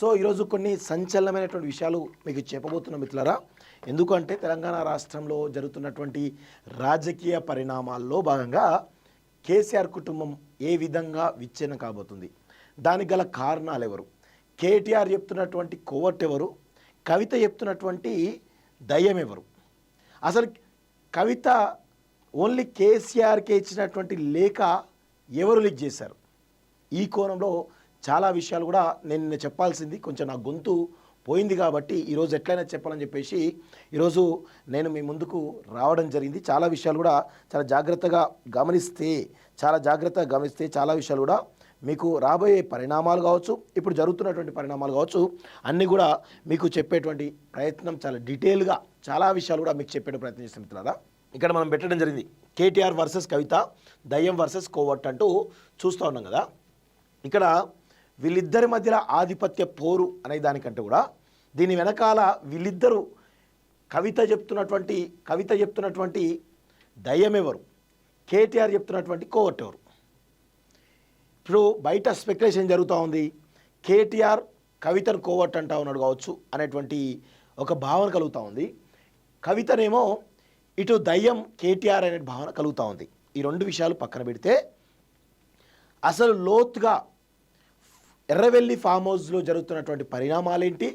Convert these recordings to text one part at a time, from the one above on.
So ఈరోజు కొన్ని సంచలనమైనటువంటి విషయాలు మీకు చెప్పబోతున్న మిత్రులారా. ఎందుకంటే తెలంగాణ రాష్ట్రంలో జరుగుతున్నటువంటి రాజకీయ పరిణామాల్లో భాగంగా కేసీఆర్ కుటుంబం ఏ విధంగా విచ్ఛిన్నం కాబోతుంది, దానికి గల కారణాలు ఎవరు, కేటీఆర్ చెప్తున్నటువంటి కోవర్ట్ ఎవరు, కవిత చెప్తున్నటువంటి దయ్యం ఎవరు, అసలు కవిత ఓన్లీ కేసీఆర్కే ఇచ్చినటువంటి లేఖ ఎవరు లీక్ చేశారు, ఈ కోణంలో చాలా విషయాలు కూడా నేను చెప్పాల్సింది కొంచెం నా గొంతు పోయింది కాబట్టి ఈరోజు ఎట్లయినా చెప్పాలని చెప్పేసి ఈరోజు నేను మీ ముందుకు రావడం జరిగింది. చాలా విషయాలు కూడా చాలా జాగ్రత్తగా గమనిస్తే చాలా విషయాలు కూడా మీకు రాబోయే పరిణామాలు కావచ్చు, ఇప్పుడు జరుగుతున్నటువంటి పరిణామాలు కావచ్చు, అన్నీ కూడా మీకు చెప్పేటువంటి ప్రయత్నం చాలా డీటెయిల్గా చాలా విషయాలు కూడా మీకు చెప్పే ప్రయత్నం చేస్తాం మిత్రులారా. ఇక్కడ మనం పెట్టడం జరిగింది కేటీఆర్ వర్సెస్ కవిత, దయ్యం వర్సెస్ కోవర్ట్ అంటూ చూస్తూ ఉన్నాం కదా. ఇక్కడ వీళ్ళిద్దరి మధ్యలో ఆధిపత్య పోరు అనే దానికంటే కూడా దీని వెనకాల వీళ్ళిద్దరూ కవిత చెప్తున్నటువంటి దయ్యం ఎవరు, కేటీఆర్ చెప్తున్నటువంటి కోవర్ట్ ఎవరు. ఇప్పుడు బయట స్పెక్యులేషన్ జరుగుతూ ఉంది, కేటీఆర్ కవితను కోవర్ట్ అంటా ఉన్నాడు కావచ్చు అనేటువంటి ఒక భావన కలుగుతూ ఉంది. కవితనేమో ఇటు దయ్యం కేటీఆర్ అనే భావన కలుగుతూ ఉంది. ఈ రెండు విషయాలు పక్కన పెడితే అసలు లోతుగా ఎర్రవెల్లి ఫామ్ హౌస్లో జరుగుతున్నటువంటి పరిణామాలేంటి,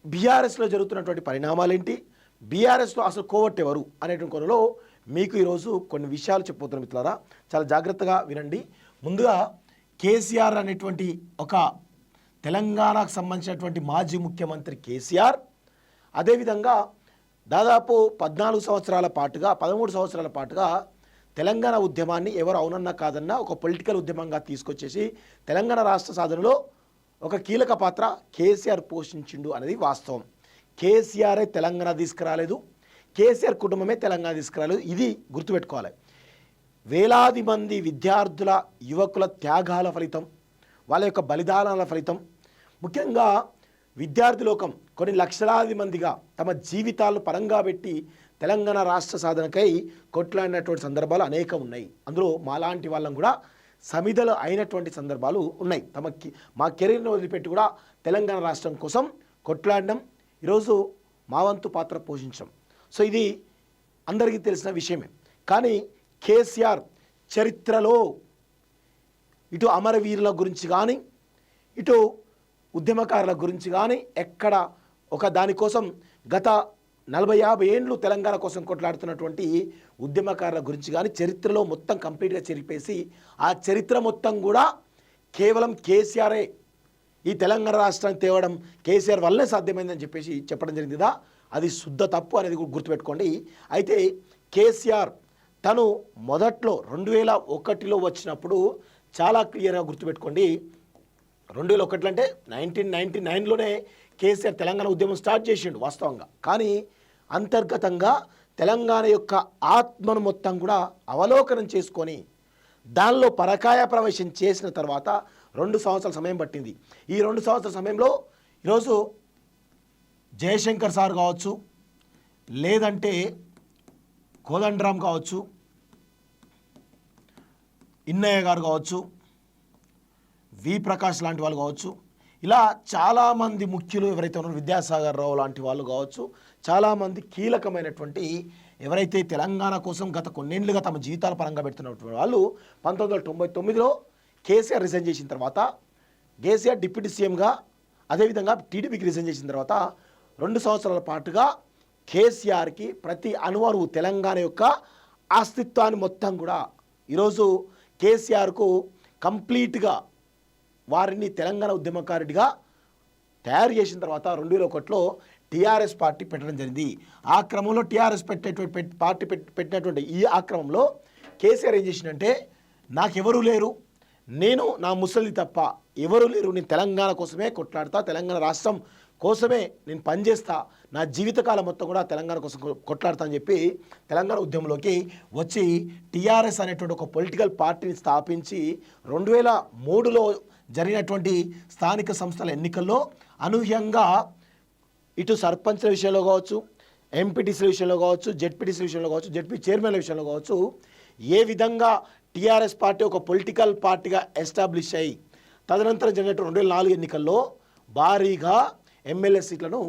బీఆర్ఎస్లో జరుగుతున్నటువంటి పరిణామాలేంటి, బీఆర్ఎస్లో అసలు కోవర్ట్ ఎవరు అనేటువంటి కొనలో మీకు ఈరోజు కొన్ని విషయాలు చెప్పబోతున్న మిత్రులారా. చాలా జాగ్రత్తగా వినండి. ముందుగా కేసీఆర్ అనేటువంటి ఒక తెలంగాణకు సంబంధించినటువంటి మాజీ ముఖ్యమంత్రి కేసీఆర్, అదేవిధంగా దాదాపు 13 సంవత్సరాల పాటుగా తెలంగాణ ఉద్యమాన్ని ఎవరు అవునన్నా కాదన్నా ఒక పొలిటికల్ ఉద్యమంగా తీసుకొచ్చేసి తెలంగాణ రాష్ట్ర సాధనలో ఒక కీలక పాత్ర కేసీఆర్ పోషించిండు అనేది వాస్తవం. కేసీఆరే తెలంగాణ తీసుకురాలేదు, కేసీఆర్ కుటుంబమే తెలంగాణ తీసుకురాలేదు, ఇది గుర్తుపెట్టుకోవాలి. వేలాది మంది విద్యార్థుల యువకుల త్యాగాల ఫలితం, వాళ్ళ యొక్క బలిదానాల ఫలితం, ముఖ్యంగా విద్యార్థి లోకం కొన్ని లక్షలాది మందిగా తమ జీవితాలను పరంగా పెట్టి తెలంగాణ రాష్ట్ర సాధనకై కొట్లాడినటువంటి సందర్భాలు అనేకం ఉన్నాయి. అందులో మాలాంటి వాళ్ళం కూడా సమిధలు అయినటువంటి సందర్భాలు ఉన్నాయి. మా కెరీర్ను వదిలిపెట్టి కూడా తెలంగాణ రాష్ట్రం కోసం కొట్లాడడం, ఈరోజు మా వంతు పాత్ర పోషించడం. సో ఇది అందరికీ తెలిసిన విషయమే. కానీ కేసీఆర్ చరిత్రలో ఇటు అమరవీరుల గురించి కానీ ఇటు ఉద్యమకారుల గురించి కానీ ఎక్కడ ఒక దానికోసం గత 40-50 ఏండ్లు తెలంగాణ కోసం కొట్లాడుతున్నటువంటి ఉద్యమకారుల గురించి కానీ చరిత్రలో మొత్తం కంప్లీట్గా చెరిపేసి ఆ చరిత్ర మొత్తం కూడా కేవలం కేసీఆరే ఈ తెలంగాణ రాష్ట్రాన్ని తేవడం కేసీఆర్ వల్లనే సాధ్యమైందని చెప్పేసి చెప్పడం జరిగింది కదా, అది శుద్ధ తప్పు అనేది గుర్తుపెట్టుకోండి. అయితే కేసీఆర్ తను మొదట్లో 2001లో వచ్చినప్పుడు చాలా క్లియర్గా గుర్తుపెట్టుకోండి. 2001 అంటే 1999లోనే కేసీఆర్ తెలంగాణ ఉద్యమం స్టార్ట్ చేసిండు వాస్తవంగా. కానీ అంతర్గతంగా తెలంగాణ యొక్క ఆత్మను మొత్తం కూడా అవలోకనం చేసుకొని దానిలో పరకాయ ప్రవేశం చేసిన తర్వాత 2 సంవత్సరాల సమయం పట్టింది. ఈ 2 సంవత్సరాల సమయంలో ఈరోజు జయశంకర్ సార్ కావచ్చు, లేదంటే కోదండరామ్ కావచ్చు, ఇన్నయ్య గారు కావచ్చు, వి ప్రకాష్ లాంటి వాళ్ళు కావచ్చు, ఇలా చాలామంది ముఖ్యులు ఎవరైతే ఉన్నారో విద్యాసాగర్ రావు లాంటి వాళ్ళు కావచ్చు, చాలామంది కీలకమైనటువంటి ఎవరైతే తెలంగాణ కోసం గత కొన్నేళ్లుగా తమ జీవితాల పరంగా పెడుతున్నటువంటి వాళ్ళు 1999లో కేసీఆర్ రిజైన్ చేసిన తర్వాత కేసీఆర్ డిప్యూటీ సీఎంగా, అదేవిధంగా టీడీపీకి రిజైన్ చేసిన తర్వాత 2 సంవత్సరాల పాటుగా కేసీఆర్కి ప్రతి అణువణువు తెలంగాణ యొక్క అస్తిత్వాన్ని మొత్తం కూడా ఈరోజు కేసీఆర్కు కంప్లీట్గా వారిని తెలంగాణ ఉద్యమకారుడిగా తయారు చేసిన తర్వాత 2001లో టీఆర్ఎస్ పార్టీ పెట్టడం జరిగింది. ఆ క్రమంలో టీఆర్ఎస్ పార్టీ పెట్టినటువంటి ఈ ఆక్రమంలో కేసీఆర్ ఏం చేసిందంటే, నాకెవరూ లేరు, నేను నా ముసలి తప్ప ఎవరు లేరు, నేను తెలంగాణ కోసమే కొట్లాడతా, తెలంగాణ రాష్ట్రం కోసమే నేను పనిచేస్తా, నా జీవితకాలం మొత్తం కూడా తెలంగాణ కోసం కొట్లాడతా అని చెప్పి తెలంగాణ ఉద్యమంలోకి వచ్చి టీఆర్ఎస్ అనేటువంటి ఒక పొలిటికల్ పార్టీని స్థాపించి 2003లో జరిగినటువంటి స్థానిక సంస్థల ఎన్నికల్లో అనూహ్యంగా ఇటు సర్పంచ్ల విషయంలో కావచ్చు, ఎంపీటీసీల విషయంలో కావచ్చు, జెడ్పీటీసీల విషయంలో కావచ్చు, జెడ్పీ చైర్మన్ల విషయంలో కావచ్చు, ఏ విధంగా టీఆర్ఎస్ పార్టీ ఒక పొలిటికల్ పార్టీగా ఎస్టాబ్లిష్ అయ్యి తదనంతరం జరిగినట్టు 2004 ఎన్నికల్లో భారీగా ఎమ్మెల్యే సీట్లను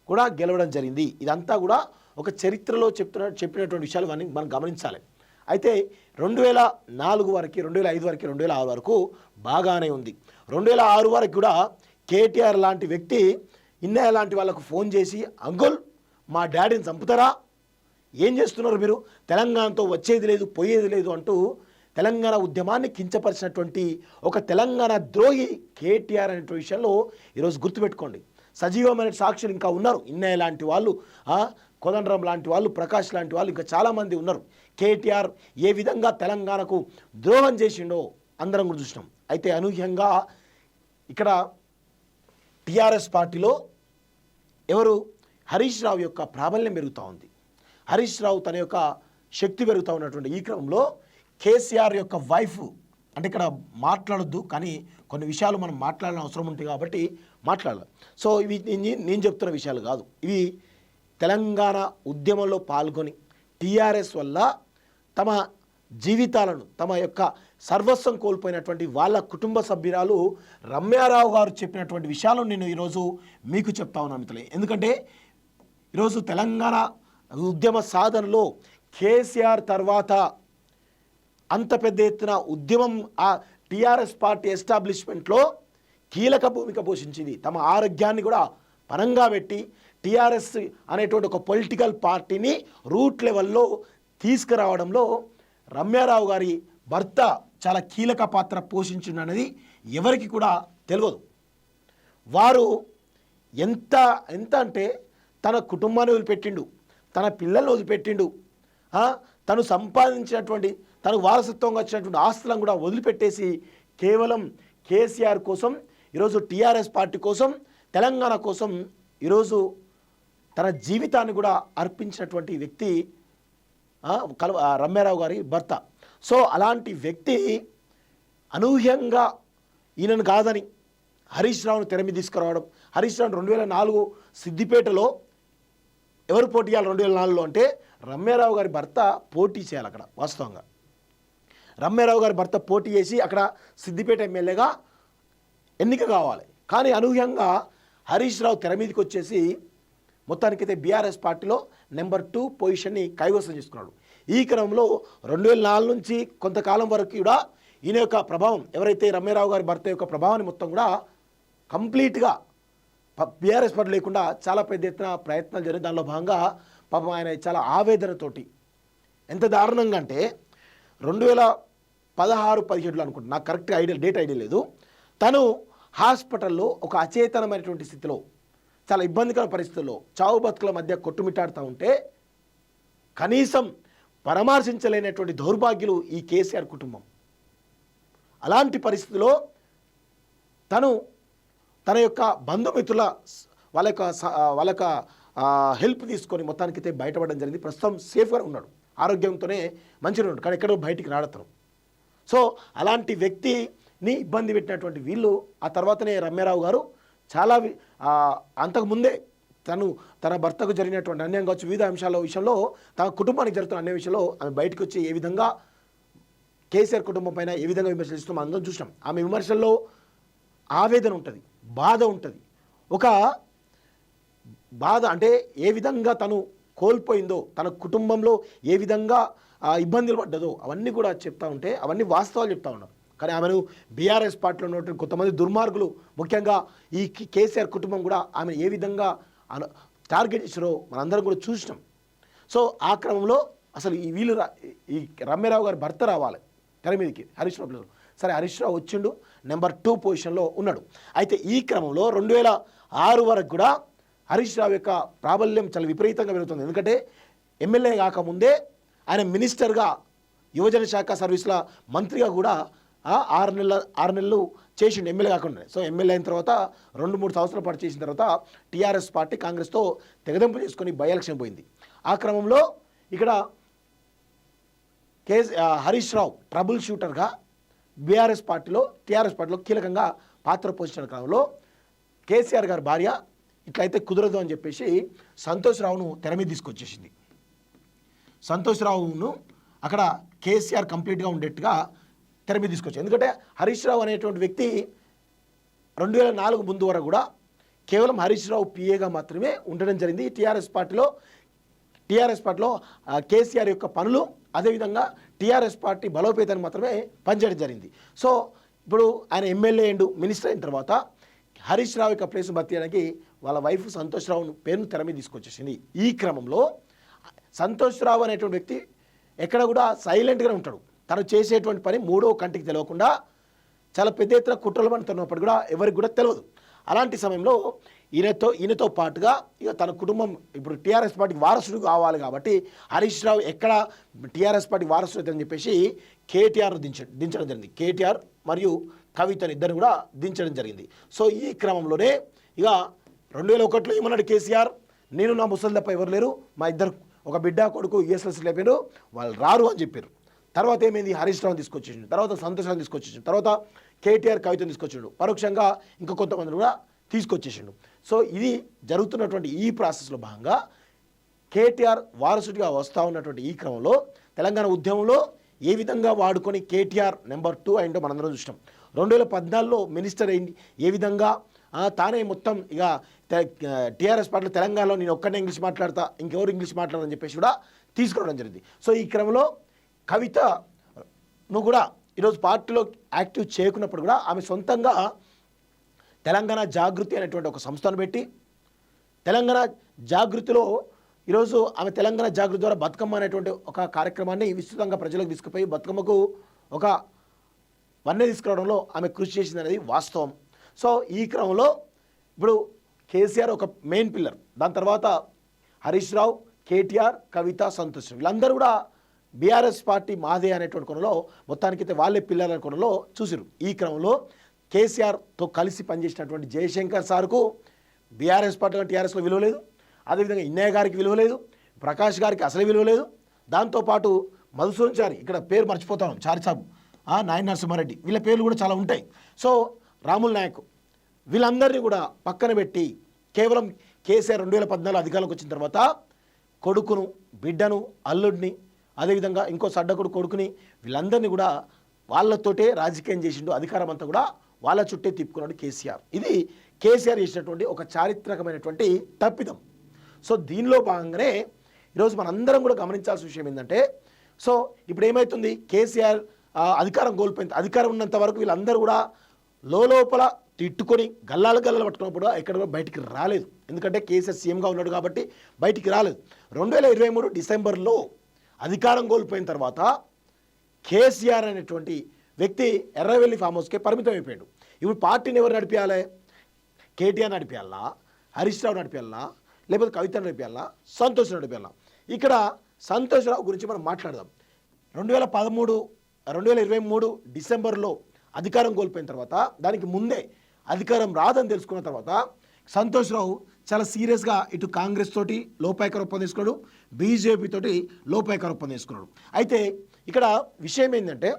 కూడా గెలవడం జరిగింది. ఇదంతా కూడా ఒక చరిత్రలో చెప్పినటువంటి విషయాలు మనం గమనించాలి. అయితే 2004 వరకు, 2005 వరకు, 2006 వరకు బాగానే ఉంది. 2006 వరకు కూడా కేటీఆర్ లాంటి వ్యక్తి ఇన్నయ్య లాంటి వాళ్ళకు ఫోన్ చేసి, అంకుల్ మా డాడీని చంపుతారా, ఏం చేస్తున్నారు మీరు, తెలంగాణతో వచ్చేది లేదు పోయేది లేదు అంటూ తెలంగాణ ఉద్యమాన్ని కించపరిచినటువంటి ఒక తెలంగాణ ద్రోహి కేటీఆర్ అనే విషయంలో ఈరోజు గుర్తుపెట్టుకోండి. సజీవమైన సాక్షులు ఇంకా ఉన్నారు. ఇన్నయ్య లాంటి వాళ్ళు, కోదండరాం లాంటి వాళ్ళు, ప్రకాష్ లాంటి వాళ్ళు, ఇంకా చాలామంది ఉన్నారు. కేటీఆర్ ఏ విధంగా తెలంగాణకు ద్రోహం చేసిండో అందరం కూడా చూసినాం. అయితే అనూహ్యంగా ఇక్కడ టీఆర్ఎస్ పార్టీలో ఎవరు, హరీష్ రావు యొక్క ప్రాబల్యం పెరుగుతూ ఉంది. హరీష్ రావు తన యొక్క శక్తి పెరుగుతూ ఉన్నటువంటి ఈ క్రమంలో కేసీఆర్ యొక్క వైఫ్, అంటే ఇక్కడ మాట్లాడొద్దు కానీ కొన్ని విషయాలు మనం మాట్లాడాల్సిన అవసరం ఉంటుంది కాబట్టి మాట్లాడాలి. సో ఇవి నేను చెప్తున్న విషయాలు కాదు, ఇవి తెలంగాణ ఉద్యమంలో పాల్గొని టీఆర్ఎస్ వల్ల తమ జీవితాలను, తమ యొక్క సర్వస్వం కోల్పోయినటువంటి వాళ్ళ కుటుంబ సభ్యురాలు రమ్యారావు గారు చెప్పినటువంటి విషయాలను నేను ఈరోజు మీకు చెప్తా ఉన్నాను మిత్రులే. ఎందుకంటే ఈరోజు తెలంగాణ ఉద్యమ సాధనలో కేసీఆర్ తర్వాత అంత పెద్ద ఎత్తున ఉద్యమం ఆ టీఆర్ఎస్ పార్టీ ఎస్టాబ్లిష్మెంట్లో కీలక భూమిక పోషించింది. తమ ఆరోగ్యాన్ని కూడా పనంగా పెట్టి టీఆర్ఎస్ అనేటువంటి ఒక పొలిటికల్ పార్టీని రూట్ లెవెల్లో తీసుకురావడంలో రమ్యారావు గారి భర్త చాలా కీలక పాత్ర పోషించిందనేది ఎవరికి కూడా తెలియదు. వారు ఎంత అంటే తన కుటుంబాన్ని వదిలిపెట్టిండు, తన పిల్లల్ని వదిలిపెట్టిండు, తను సంపాదించినటువంటి, తను వారసత్వంగా వచ్చినటువంటి ఆస్తులను కూడా వదిలిపెట్టేసి కేవలం కేసీఆర్ కోసం, ఈరోజు టీఆర్ఎస్ పార్టీ కోసం, తెలంగాణ కోసం ఈరోజు తన జీవితాన్ని కూడా అర్పించినటువంటి వ్యక్తి రమ్యారావు గారి భర్త. సో అలాంటి వ్యక్తి అనూహ్యంగా ఈయనను కాదని హరీష్ రావును తెర మీద తీసుకురావడం. హరీష్ రావు 2004 సిద్దిపేటలో ఎవరు పోటీ చేయాలి 2004లో అంటే రమ్యారావు గారి భర్త పోటీ చేయాలి. అక్కడ వాస్తవంగా రమ్యారావు గారి భర్త పోటీ చేసి అక్కడ సిద్దిపేట ఎమ్మెల్యేగా ఎన్నిక కావాలి. కానీ అనూహ్యంగా హరీష్ రావు తెర మీదకి వచ్చేసి మొత్తానికైతే బీఆర్ఎస్ పార్టీలో నెంబర్ 2 పొజిషన్ని కైవసం చేసుకున్నాడు. ఈ క్రమంలో 2004 నుంచి కొంతకాలం వరకు కూడా ఈయన యొక్క ప్రభావం, ఎవరైతే రమ్యారావు గారి భర్త యొక్క ప్రభావాన్ని మొత్తం కూడా కంప్లీట్గా బీఆర్ఎస్ పార్టీ లేకుండా చాలా పెద్ద ఎత్తున ప్రయత్నాలు జరిగాయి. దానిలో భాగంగా పాపం ఆయన చాలా ఆవేదనతోటి, ఎంత దారుణంగా అంటే 2016-17లో అనుకుంటున్నా, నాకు కరెక్ట్ డేట్ ఐడియా లేదు, తను హాస్పిటల్లో ఒక అచేతనమైనటువంటి స్థితిలో, చాలా ఇబ్బందికర పరిస్థితుల్లో, చావు బతుకుల మధ్య కొట్టుమిట్టాడుతూ ఉంటే కనీసం పరామర్శించలేనటువంటి దౌర్భాగ్యులు ఈ కేసీఆర్ కుటుంబం. అలాంటి పరిస్థితిలో తన యొక్క బంధుమిత్రుల వాళ్ళ యొక్క హెల్ప్ తీసుకొని మొత్తానికైతే బయటపడడం జరిగింది. ప్రస్తుతం సేఫ్గా ఉన్నాడు, ఆరోగ్యంతోనే మంచిగా ఉన్నాడు, కానీ ఎక్కడో బయటికి రాడతారు. సో అలాంటి వ్యక్తిని ఇబ్బంది పెట్టినటువంటి వీళ్ళు ఆ తర్వాతనే రమ్యారావు గారు చాలా అంతకుముందే తన భర్తకు జరిగినటువంటి అన్యాయం కావచ్చు, వివిధ అంశాల విషయంలో, తన కుటుంబానికి జరుగుతున్న అన్యాయ విషయంలో ఆమె బయటకు వచ్చి ఏ విధంగా కేసీఆర్ కుటుంబం పైన ఏ విధంగా విమర్శలు చేస్తున్నాం అందరం చూసినాం. ఆమె విమర్శల్లో ఆవేదన ఉంటుంది, బాధ ఉంటుంది. ఒక బాధ అంటే ఏ విధంగా తను కోల్పోయిందో, తన కుటుంబంలో ఏ విధంగా ఇబ్బందులు పడ్డదో అవన్నీ కూడా చెప్తా ఉంటే అవన్నీ వాస్తవాలు చెప్తా ఉన్నారు. కానీ ఆమెను బీఆర్ఎస్ పార్టీలో ఉన్నటువంటి కొంతమంది దుర్మార్గులు, ముఖ్యంగా ఈ కేసీఆర్ కుటుంబం కూడా ఆమెను ఏ విధంగా టార్గెట్ చేసారో మనందరం కూడా చూసినాం. సో ఆ క్రమంలో అసలు ఈ రమ్యారావు గారి భర్త రావాలి తెర మీదకి, హరీష్ రావు. సరే, హరీష్ రావు వచ్చిండు, నెంబర్ 2 పొజిషన్లో ఉన్నాడు. అయితే ఈ క్రమంలో 2006 వరకు కూడా హరీష్ రావు యొక్క ప్రాబల్యం చాలా విపరీతంగా పెరుగుతుంది. ఎందుకంటే ఎమ్మెల్యే కాకముందే ఆయన మినిస్టర్గా, యువజన శాఖ సర్వీసుల మంత్రిగా కూడా 6 నెలలు చేసిండు ఎమ్మెల్యే కాకుండా. సో ఎమ్మెల్యే అయిన తర్వాత 2-3 సంవత్సరాల పాటు చేసిన తర్వాత టీఆర్ఎస్ పార్టీ కాంగ్రెస్తో తెగదెంపు చేసుకొని బై ఎలక్షన్ పోయింది. ఆ క్రమంలో ఇక్కడ హరీష్ రావు ట్రబుల్ షూటర్గా టీఆర్ఎస్ పార్టీలో కీలకంగా పాత్ర పోషించిన క్రమంలో కేసీఆర్ గారి భార్య ఇట్లయితే కుదరదు అని చెప్పేసి సంతోష్ రావును తెర మీద తీసుకొచ్చేసింది. సంతోష్ రావును అక్కడ కేసీఆర్ కంప్లీట్గా ఉండేట్టుగా తెర మీద తీసుకొచ్చింది. ఎందుకంటే హరీష్ రావు అనేటువంటి వ్యక్తి 2004 ముందు వరకు కూడా కేవలం హరీష్ రావు పిఏగా మాత్రమే ఉండడం జరిగింది. టీఆర్ఎస్ పార్టీలో కేసీఆర్ యొక్క పనులు, అదేవిధంగా టీఆర్ఎస్ పార్టీ బలోపేతానికి మాత్రమే పనిచేయడం జరిగింది. సో ఇప్పుడు ఆయన ఎమ్మెల్యే అండ్ మినిస్టర్ అయిన తర్వాత హరీష్ రావు యొక్క ప్లేస్ భర్తీ చేయడానికి వాళ్ళ వైఫ్ సంతోష్ రావు పేరును తెర మీద తీసుకొచ్చేసింది. ఈ క్రమంలో సంతోష్ రావు అనేటువంటి వ్యక్తి ఎక్కడ కూడా సైలెంట్గానే ఉంటాడు. తను చేసేటువంటి పని మూడో కంటికి తెలియకుండా చాలా పెద్ద ఎత్తున కుట్రలు పడుతున్నప్పుడు కూడా ఎవరికి కూడా తెలియదు. అలాంటి సమయంలో ఈయనతో పాటుగా ఇక తన కుటుంబం ఇప్పుడు టీఆర్ఎస్ పార్టీకి వారసుడు కావాలి కాబట్టి హరీష్ రావు ఎక్కడ టీఆర్ఎస్ పార్టీకి వారసుడు అని చెప్పేసి కేటీఆర్ దించడం జరిగింది. కేటీఆర్ మరియు కవితను ఇద్దరు కూడా దించడం జరిగింది. సో ఈ క్రమంలోనే ఇక 2001లో ఏమన్నాడు కేసీఆర్, నేను నా ముసలి తప్ప ఎవరు లేరు, మా ఇద్దరు ఒక బిడ్డ కొడుకు యూఎస్ఎల్సీ లేపారు, వాళ్ళు రారు అని చెప్పారు. తర్వాత ఏమైంది, హరీష్ రావుని తీసుకొచ్చేసిండు, తర్వాత సంతోషాన్ని తీసుకొచ్చేసిండు, తర్వాత కేటీఆర్ కవితను తీసుకొచ్చిండు, పరోక్షంగా ఇంకా కొంతమంది కూడా తీసుకొచ్చేసిండు. సో ఇది జరుగుతున్నటువంటి ఈ ప్రాసెస్లో భాగంగా కేటీఆర్ వారసుడిగా వస్తూ ఉన్నటువంటి ఈ క్రమంలో తెలంగాణ ఉద్యమంలో ఏ విధంగా వాడుకొని కేటీఆర్ నెంబర్ 2 అయిందో మనందరం చూసినాం. 2014లో మినిస్టర్ అయింది, ఏ విధంగా తానే మొత్తం ఇక టీఆర్ఎస్ పార్టీలో తెలంగాణలో నేను ఒక్కనే ఇంగ్లీష్ మాట్లాడతా, ఇంకెవరు ఇంగ్లీష్ మాట్లాడని చెప్పేసి కూడా తీసుకురావడం జరిగింది. సో ఈ క్రమంలో కవిత నువ్వు కూడా ఈరోజు పార్టీలో యాక్టివ్ చేయకున్నప్పుడు కూడా ఆమె సొంతంగా తెలంగాణ జాగృతి అనేటువంటి ఒక సంస్థను పెట్టి తెలంగాణ జాగృతిలో ఈరోజు ఆమె తెలంగాణ జాగృతి ద్వారా బతుకమ్మ అనేటువంటి ఒక కార్యక్రమాన్ని విస్తృతంగా ప్రజలకు తీసుకుపోయి బతుకమ్మకు ఒక వన్నె తీసుకురావడంలో ఆమె కృషి చేసింది అనేది వాస్తవం. సో ఈ క్రమంలో ఇప్పుడు కేసీఆర్ ఒక మెయిన్ పిల్లర్, దాని తర్వాత హరీష్ రావు, కేటీఆర్, కవిత, సంతోష్ వీళ్ళందరూ కూడా బీఆర్ఎస్ పార్టీ మాదే అనేటువంటి కొనలో మొత్తానికైతే వాళ్ళే పిల్లల కొనలో చూసిరు. ఈ క్రమంలో కేసీఆర్తో కలిసి పనిచేసినటువంటి జయశంకర్ సార్కు బీఆర్ఎస్ పార్టీ టీఆర్ఎస్లో విలువ లేదు, అదేవిధంగా ఇన్నయ్య గారికి విలువ లేదు, ప్రకాష్ గారికి అసలు విలువ లేదు. దాంతోపాటు మధుసూదన్ చారి, ఇక్కడ పేరు మర్చిపోతాం, చారి సాబు, నాయన నరసింహారెడ్డి, వీళ్ళ పేర్లు కూడా చాలా ఉంటాయి. సో రాముల్ నాయక్ వీళ్ళందరినీ కూడా పక్కన పెట్టి కేవలం కేసీఆర్ 2014 అధికారంలోకి వచ్చిన తర్వాత కొడుకును, బిడ్డను, అల్లుడిని, అదేవిధంగా ఇంకో సడ్డకుడు కొడుకుని వీళ్ళందరినీ కూడా వాళ్ళతోటే రాజకీయం చేసిండు, అధికారం అంతా కూడా వాళ్ళ చుట్టే తిప్పుకున్నాడు కేసీఆర్. ఇది కేసీఆర్ చేసినటువంటి ఒక చారిత్రకమైనటువంటి తప్పిదం. సో దీనిలో భాగంగానే ఈరోజు మనందరం కూడా గమనించాల్సిన విషయం ఏంటంటే, సో ఇప్పుడు ఏమవుతుంది, కేసీఆర్ అధికారం కోల్పోయింది, అధికారం ఉన్నంత వరకు వీళ్ళందరూ కూడా లోపల తిట్టుకొని గల్లాలు పట్టుకున్నప్పుడు ఎక్కడ కూడా బయటికి రాలేదు. ఎందుకంటే కేసీఆర్ సీఎంగా ఉన్నాడు కాబట్టి బయటికి రాలేదు. 2023 డిసెంబర్లో అధికారం కోల్పోయిన తర్వాత కేసీఆర్ అనేటువంటి వ్యక్తి ఎర్రవెల్లి ఫామ్ హౌస్కే పరిమితం అయిపోయాడు. ఇప్పుడు పార్టీని ఎవరు నడిపించాలి? కేటీఆర్ నడిపించాలా, హరీష్ రావు నడిపించాలా, లేకపోతే కవితను నడిపించాలా, సంతోష్ నడిపించాలా? ఇక్కడ సంతోష్ రావు గురించి మనం మాట్లాడదాం. 2023 డిసెంబర్లో అధికారం కోల్పోయిన తర్వాత, దానికి ముందే అధికారం రాదని తెలుసుకున్న తర్వాత సంతోష్ రావు చాలా సీరియస్గా ఇటు కాంగ్రెస్ తోటి లోపాయకర ఒప్పందం తీసుకున్నాడు, బీజేపీ తోటి లోపాయకర ఒప్పందం తీసుకున్నాడు. అయితే ఇక్కడ విషయం ఏంటంటే,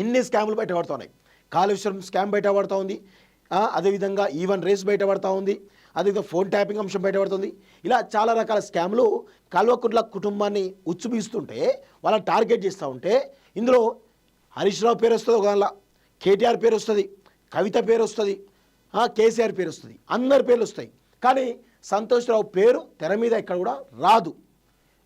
ఎన్ని స్కాములు బయటపడుతున్నాయి. కాళేశ్వరం స్కామ్ బయటపడుతూ ఉంది, అదేవిధంగా ఈవెన్ రేస్ బయటపడుతూ ఉంది, అదేవిధంగా ఫోన్ ట్యాపింగ్ అంశం బయటపడుతుంది. ఇలా చాలా రకాల స్కామ్లు కల్వకుంట్ల కుటుంబాన్ని ఉచ్చుబీస్తుంటే, వాళ్ళని టార్గెట్ చేస్తూ ఉంటే, ఇందులో హరీష్ రావు పేరు వస్తుంది, ఒకదానిలో కేటీఆర్ పేరు వస్తుంది, కవిత పేరు వస్తుంది, కేసీఆర్ పేరు వస్తుంది, అందరి పేర్లు వస్తాయి. కానీ సంతోష్ రావు పేరు తెర మీద ఇక్కడ కూడా రాదు.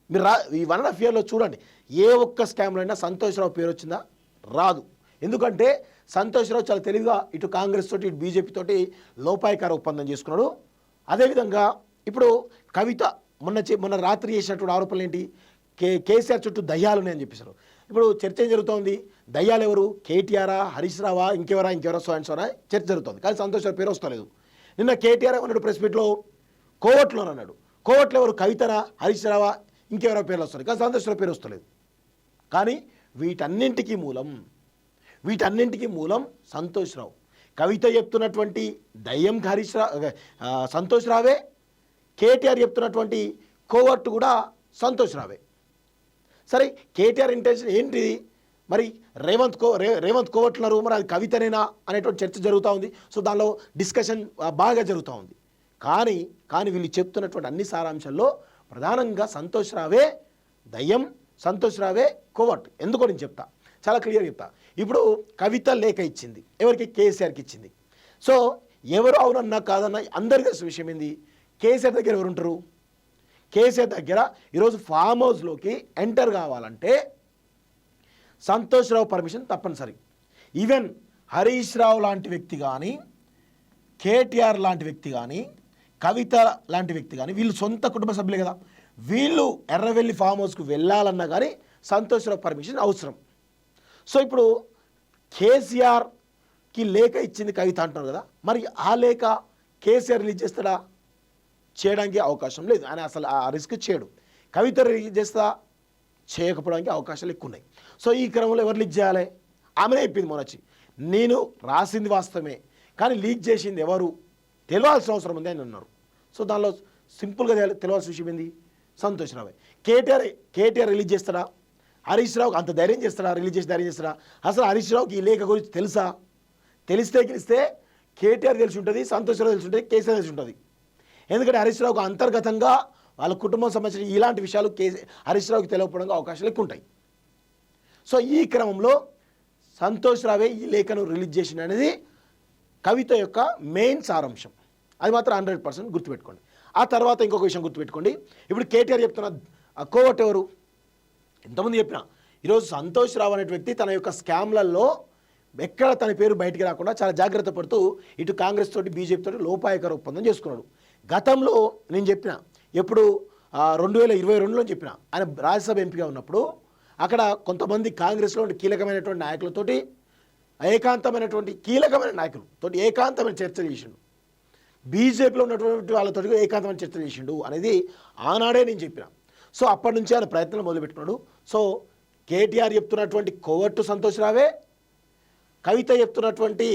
మీరు ఈ 1.5 yearలో చూడండి, ఏ ఒక్క స్కామ్లో అయినా సంతోష్ రావు పేరు వచ్చిందా? రాదు. ఎందుకంటే సంతోష్ రావు చాలా తెలివిగా ఇటు కాంగ్రెస్ తోటి ఇటు బీజేపీ తోటి లోపాయకార ఒప్పందం చేసుకున్నాడు. అదేవిధంగా ఇప్పుడు కవిత మొన్న రాత్రి చేసినటువంటి ఆరోపణలు ఏంటి, కేసీఆర్ చుట్టూ దయ్యాలు ఉన్నాయని చెప్పేశారు. ఇప్పుడు చర్చ ఏం జరుగుతోంది, దయ్యాలు ఎవరు, కేటీఆరా, హరీష్ రావా, ఇంకెవరా సోనా చర్చ జరుగుతుంది. కానీ సంతోష్ రావు పేరు వస్తలేదు. నిన్న కేటీఆర్ అన్నాడు ప్రెస్ మీట్లో, కోవట్లో అన్నాడు. కోవట్లో ఎవరు, కవితరా, హరీష్ రావా, ఇంకెవరో పేర్లు వస్తారు, కానీ సంతోష్ రావు పేరు వస్తలేదు. కానీ వీటన్నింటికీ మూలం సంతోష్ రావు. కవిత చెప్తున్నటువంటి దయ్యం హరీష్ రావు, సంతోష్ రావే. కేటీఆర్ చెప్తున్నటువంటి కోవట్టు కూడా సంతోష్ రావే. సరే, కేటీఆర్ ఇంటెన్షన్ ఏంటిది? మరి రేవంత్ కోవట్లున్నారు, మరి అది కవితనేనా అనేటువంటి చర్చ జరుగుతూ ఉంది. సో దానిలో డిస్కషన్ బాగా జరుగుతూ ఉంది. కానీ వీళ్ళు చెప్తున్నటువంటి అన్ని సారాంశాల్లో ప్రధానంగా సంతోష్ రావే దయ్యం, సంతోష్ రావే కోవట్. ఎందుకో నేను చెప్తా, చాలా క్లియర్గా చెప్తా. ఇప్పుడు కవిత లేఖ ఇచ్చింది ఎవరికి? కేసీఆర్కి ఇచ్చింది. సో ఎవరు అవునన్నా కాదన్నా అందరికీ తెలిసిన విషయం ఏంది, కేసీఆర్ దగ్గర ఎవరు ఉంటారు? కేసీఆర్ దగ్గర ఈరోజు ఫామ్ హౌస్లోకి ఎంటర్ కావాలంటే సంతోష్ రావు పర్మిషన్ తప్పనిసరి. ఈవెన్ హరీష్ రావు లాంటి వ్యక్తి కానీ, కేటీఆర్ లాంటి వ్యక్తి కానీ, కవిత లాంటి వ్యక్తి కానీ, వీళ్ళు సొంత కుటుంబ సభ్యులే కదా, వీళ్ళు ఎర్రవెల్లి ఫామ్ హౌస్కు వెళ్ళాలన్నా కానీ సంతోష్ రావు పర్మిషన్ అవసరం. సో ఇప్పుడు కేసీఆర్కి లేఖ ఇచ్చింది కవిత అంటున్నారు కదా, మరి ఆ లేఖ కేసీఆర్ రిలీజ్ చేస్తాడా? చేయడానికి అవకాశం లేదు. ఆయన అసలు ఆ రిస్క్ చేయడు. కవిత రిలీజ్ చేస్తా, చేయకపోవడానికి అవకాశాలు ఎక్కువ ఉన్నాయి. సో ఈ క్రమంలో ఎవరు లీక్ చేయాలి? ఆమెనే చెప్పింది మొన్నొచ్చి, నేను రాసింది వాస్తవమే కానీ లీక్ చేసింది ఎవరు తెలియాల్సిన అవసరం ఉంది అని అన్నారు. సో దానిలో సింపుల్గా తెలియాల్సిన విషయం ఏంది? సంతోష్ రావే. కేటీఆర్ రిలీజ్ చేస్తాడా? హరీష్ రావుకి అంత ధైర్యం చేస్తాడా? రిలీజ్ చేసి ధైర్యం చేస్తాడా? అసలు హరీష్ రావుకి ఈ లేఖ గురించి తెలుసా? తెలిస్తే కేటీఆర్ తెలిసి ఉంటుంది, సంతోష్ రావు తెలిసి ఉంటుంది, కేసీఆర్ తెలిసి ఉంటుంది. ఎందుకంటే హరీష్ రావుకు అంతర్గతంగా వాళ్ళ కుటుంబం సంబంధించిన ఇలాంటి విషయాలు హరీష్ రావుకి తెలియకపోవడానికి అవకాశాలు ఎక్కువ ఉంటాయి. సో ఈ క్రమంలో సంతోష్ రావే ఈ లేఖను రిలీజ్ చేసిన అనేది కవిత యొక్క మెయిన్ సారాంశం. అది మాత్రం 100% గుర్తుపెట్టుకోండి. ఆ తర్వాత ఇంకొక విషయం గుర్తుపెట్టుకోండి. ఇప్పుడు కేటీఆర్ చెప్తున్న కోవట్ ఎవరు? ఎంతమంది చెప్పినా ఈరోజు సంతోష్ రావు అనే వ్యక్తి తన యొక్క స్కామ్లలో ఎక్కడ తన పేరు బయటికి రాకుండా చాలా జాగ్రత్త పడుతూ ఇటు కాంగ్రెస్ తోటి బీజేపీ తోటి లోపాయకర ఒప్పందం చేసుకున్నాడు. గతంలో నేను చెప్పిన, ఎప్పుడు 2022లో చెప్పిన, ఆయన రాజ్యసభ ఎంపీగా ఉన్నప్పుడు అక్కడ కొంతమంది కాంగ్రెస్లో కీలకమైనటువంటి నాయకులతోటి కీలకమైన నాయకులతో ఏకాంతమైన చర్చలు చేసిండు. బీజేపీలో ఉన్నటువంటి వాళ్ళతో ఏకాంతమైన చర్చలు చేసిండు అనేది ఆనాడే నేను చెప్పిన. సో అప్పటి నుంచి ఆయన ప్రయత్నాలు మొదలుపెట్టుకున్నాడు. సో కేటీఆర్ చెప్తున్నటువంటి కోవట్టు సంతోష్ రావే, కవిత చెప్తున్నటువంటి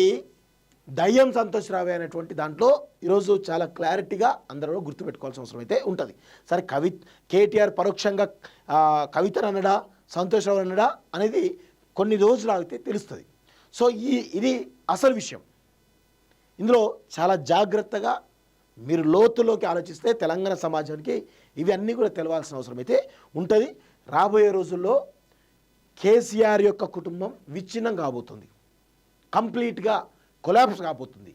దయ్యం సంతోష్ రావే అనేటువంటి దాంట్లో ఈరోజు చాలా క్లారిటీగా అందరూ గుర్తుపెట్టుకోవాల్సిన అవసరం అయితే ఉంటుంది. సరే, కేటీఆర్ పరోక్షంగా కవితను అనడా సంతోష్ రావు అనడా అనేది కొన్ని రోజులు ఆగితే తెలుస్తుంది. సో ఇది అసలు విషయం. ఇందులో చాలా జాగ్రత్తగా మీరు లోతులోకి ఆలోచిస్తే తెలంగాణ సమాజానికి ఇవి అన్నీ కూడా తెలవాల్సిన అవసరం అయితే ఉంటుంది. రాబోయే రోజుల్లో కేసీఆర్ యొక్క కుటుంబం విచ్ఛిన్నం కాబోతుంది, కంప్లీట్గా కొలాప్స్ కాబోతుంది.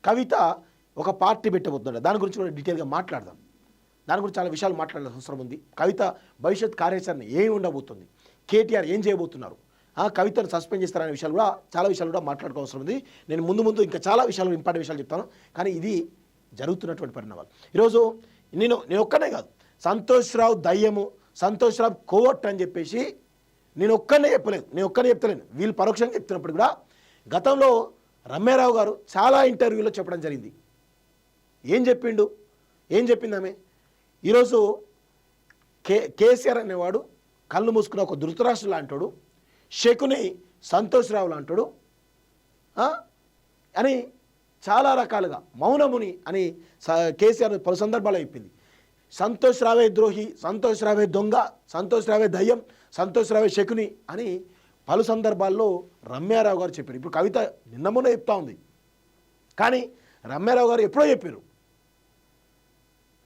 కవిత ఒక పార్టీ పెట్టబోతుంది, దాని గురించి కూడా డీటెయిల్గా మాట్లాడదాం. దాని గురించి చాలా విషయాలు మాట్లాడాల్సిన అవసరం ఉంది. కవిత భవిష్యత్ కార్యాచరణ ఏమి ఉండబోతుంది, కేటీఆర్ ఏం చేయబోతున్నారు, కవితను సస్పెండ్ చేస్తారనే విషయాలు కూడా చాలా విషయాలు కూడా మాట్లాడుకోవాల్సిన ఉంది. నేను ముందు ఇంకా చాలా విషయాలు ఇంపార్టెంట్ విషయాలు చెప్తాను, కానీ ఇది జరుగుతున్నటువంటి పరిణామాలు. ఈరోజు నేను ఒక్కనే కాదు, సంతోష్ రావు దయ్యము, సంతోష్ రావు కోవట్ అని చెప్పేసి నేను ఒక్కనే చెప్తలేను, వీళ్ళు పరోక్షంగా చెప్తున్నప్పుడు కూడా గతంలో రమ్యారావు గారు చాలా ఇంటర్వ్యూలో చెప్పడం జరిగింది. ఏం చెప్పింది ఆమె? ఈరోజు కేసీఆర్ అనేవాడు కళ్ళు మూసుకున్న ఒక ధృతరాష్ట్రుడు లాంటాడు, శకుని సంతోష్ రావు లాంటాడు అని చాలా రకాలుగా మౌనముని అని కేసీఆర్ పలు సందర్భాల్లో చెప్పింది. సంతోష్ రావే ద్రోహి, సంతోష్ రావే దొంగ, సంతోష్ రావే దయ్యం, సంతోష్ రావే శకుని అని పలు సందర్భాల్లో రమ్యారావు గారు చెప్పారు. ఇప్పుడు కవిత నిన్నమునే చెప్తా ఉంది, కానీ రమ్యారావు గారు ఎప్పుడో చెప్పారు.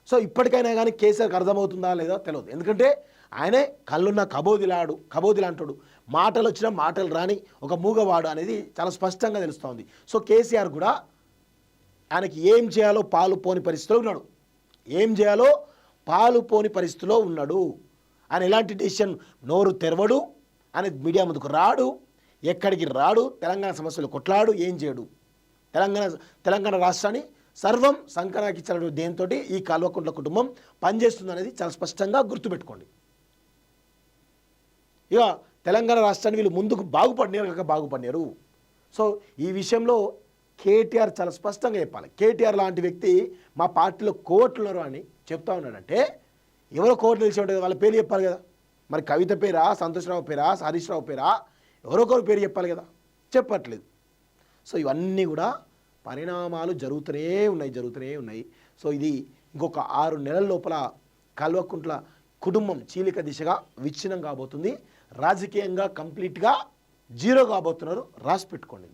సో ఇప్పటికైనా కానీ కేసీఆర్కి అర్థమవుతుందా లేదా తెలియదు. ఎందుకంటే ఆయనే కళ్ళున్న కబోదిలా అంటాడు, మాటలు వచ్చినా మాటలు రాని ఒక మూగవాడు అనేది చాలా స్పష్టంగా తెలుస్తోంది. సో కేసీఆర్ కూడా ఆయనకి ఏం చేయాలో పాలుపోని పరిస్థితిలో ఉన్నాడు. ఆయన ఎలాంటి డెసిషన్ నోరు తెరవడు, ఆయన మీడియా ముందుకు రాడు, ఎక్కడికి రాడు, తెలంగాణ సమస్యలు కొట్లాడు, ఏం చేయడు. తెలంగాణ రాష్ట్రాన్ని సర్వం సంకనాకించిన దేంతో ఈ కల్వకుంట్ల కుటుంబం పనిచేస్తుంది అనేది చాలా స్పష్టంగా గుర్తుపెట్టుకోండి. ఇక తెలంగాణ రాష్ట్రాన్ని వీళ్ళు ముందుకు బాగుపడినారు. సో ఈ విషయంలో కేటీఆర్ చాలా స్పష్టంగా చెప్పాలి. కేటీఆర్ లాంటి వ్యక్తి మా పార్టీలో కోవట్లున్నారు అని చెప్తా ఉన్నాడంటే ఎవరో కోవట్లు తెలిసి ఉంటుంది, వాళ్ళ పేరు చెప్పాలి కదా. మరి కవిత పేరా, సంతోష్ రావు పేరా, హరీష్ రావు పేరా, ఎవరొకరు పేరు చెప్పాలి కదా, చెప్పట్లేదు. సో ఇవన్నీ కూడా పరిణామాలు జరుగుతూనే ఉన్నాయి. సో ఇది ఇంకొక 6 నెలల లోపల కల్వకుంట్ల కుటుంబం చీలిక దిశగా విచ్ఛిన్నం కాబోతుంది. రాజకీయంగా కంప్లీట్గా జీరో కాబోతున్నారు, రాసి పెట్టుకోండి.